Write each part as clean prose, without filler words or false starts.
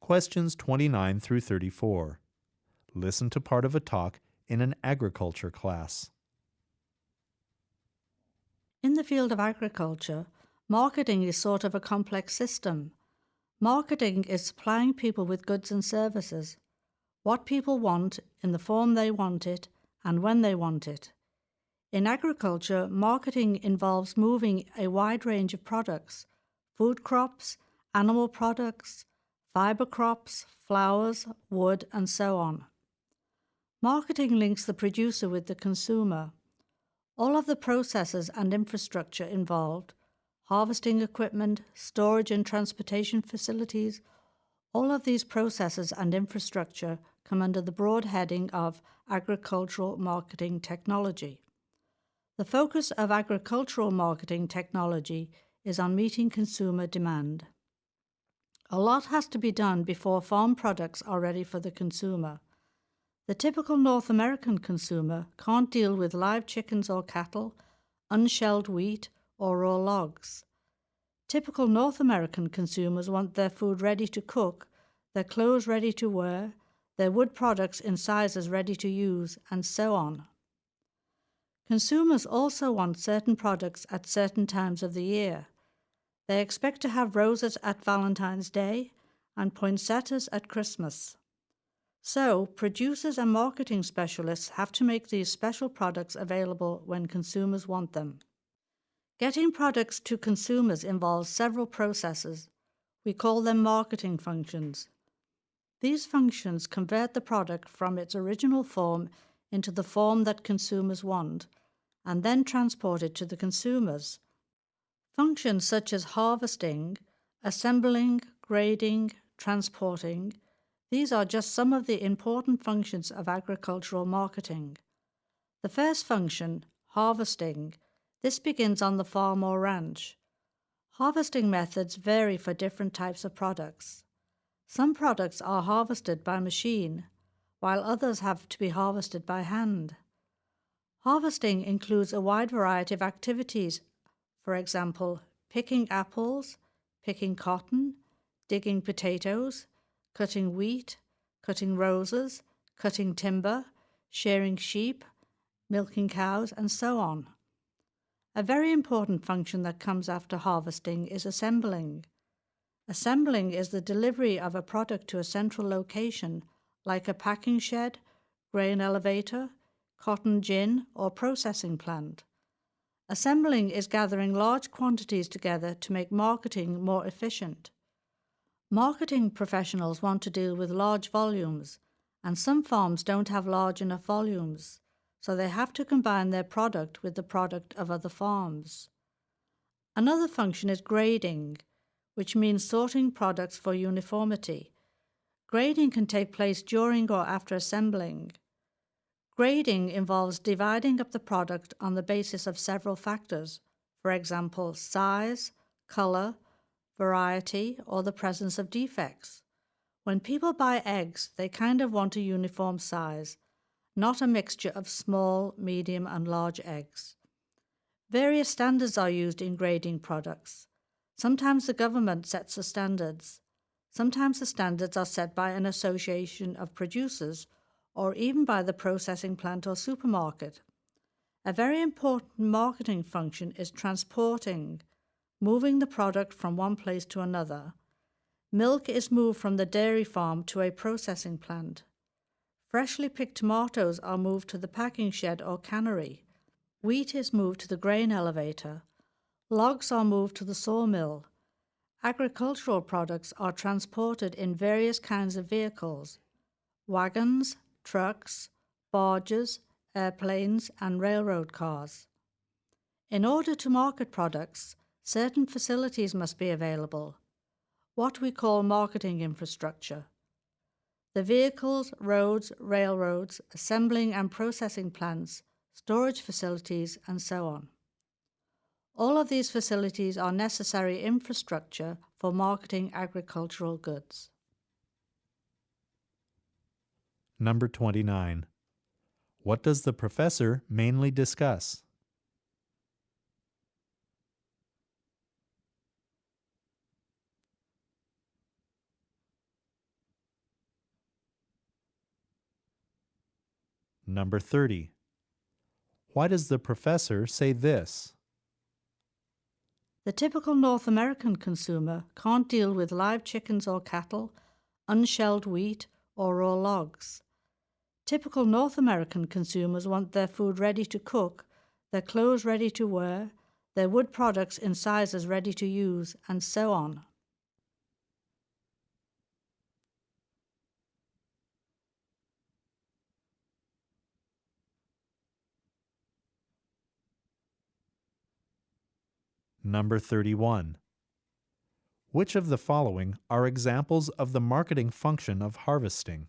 Questions 29 through 34. Listen to part of a talk in an agriculture class. In the field of agriculture, marketing is sort of a complex system. Marketing is supplying people with goods and services, what people want in the form they want it and when they want it. In agriculture, marketing involves moving a wide range of products: food crops, animal products, fiber crops, flowers, wood, and so on. Marketing links the producer with the consumer. All of the processes and infrastructure involved, harvesting equipment, storage and transportation facilities, all of these processes and infrastructure come under the broad heading of agricultural marketing technology. The focus of agricultural marketing technology is on meeting consumer demand. A lot has to be done before farm products are ready for the consumer. The typical North American consumer can't deal with live chickens or cattle, unshelled wheat, or raw logs. Typical North American consumers want their food ready to cook, their clothes ready to wear, their wood products in sizes ready to use, and so on. Consumers also want certain products at certain times of the year. They expect to have roses at Valentine's Day and poinsettias at Christmas. So, producers and marketing specialists have to make these special products available when consumers want them. Getting products to consumers involves several processes. We call them marketing functions. These functions convert the product from its original form into the form that consumers want, and then transport it to the consumers. Functions such as harvesting, assembling, grading, transporting, these are just some of the important functions of agricultural marketing. The first function, harvesting, this begins on the farm or ranch. Harvesting methods vary for different types of products. Some products are harvested by machine, while others have to be harvested by hand. Harvesting includes a wide variety of activities, for example, picking apples, picking cotton, digging potatoes, cutting wheat, cutting roses, cutting timber, shearing sheep, milking cows, and so on. A very important function that comes after harvesting is assembling. Assembling is the delivery of a product to a central location, like a packing shed, grain elevator, cotton gin, or processing plant. Assembling is gathering large quantities together to make marketing more efficient. Marketing professionals want to deal with large volumes, and some farms don't have large enough volumes, so they have to combine their product with the product of other farms. Another function is grading, which means sorting products for uniformity. Grading can take place during or after assembling. Grading involves dividing up the product on the basis of several factors, for example, size, color, variety, or the presence of defects. When people buy eggs, they kind of want a uniform size, not a mixture of small, medium, and large eggs. Various standards are used in grading products. Sometimes the government sets the standards. Sometimes the standards are set by an association of producers or even by the processing plant or supermarket. A very important marketing function is transporting, moving the product from one place to another. Milk is moved from the dairy farm to a processing plant. Freshly picked tomatoes are moved to the packing shed or cannery. Wheat is moved to the grain elevator. Logs are moved to the sawmill. Agricultural products are transported in various kinds of vehicles: wagons, trucks, barges, airplanes, and railroad cars. In order to market products, certain facilities must be available, what we call marketing infrastructure. The vehicles, roads, railroads, assembling and processing plants, storage facilities, and so on. All of these facilities are necessary infrastructure for marketing agricultural goods. Number 29. What does the professor mainly discuss? Number 30. Why does the professor say this? The typical North American consumer can't deal with live chickens or cattle, unshelled wheat, or raw logs. Typical North American consumers want their food ready to cook, their clothes ready to wear, their wood products in sizes ready to use, and so on. Number 31. Which of the following are examples of the marketing function of harvesting?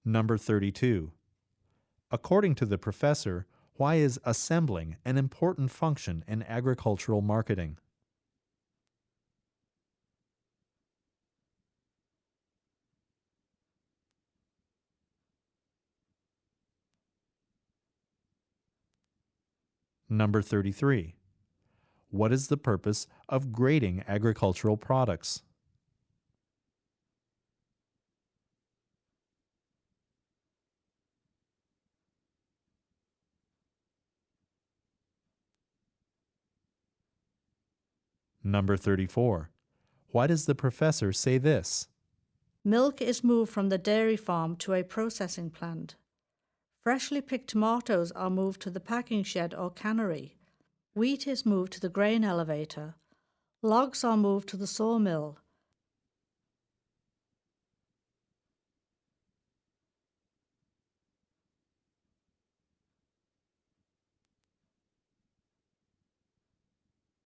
Number 32. According to the professor, why is assembling an important function in agricultural marketing? Number 33. What is the purpose of grading agricultural products? Number 34. Why does the professor say this? Milk is moved from the dairy farm to a processing plant. Freshly picked tomatoes are moved to the packing shed or cannery. Wheat is moved to the grain elevator. Logs are moved to the sawmill.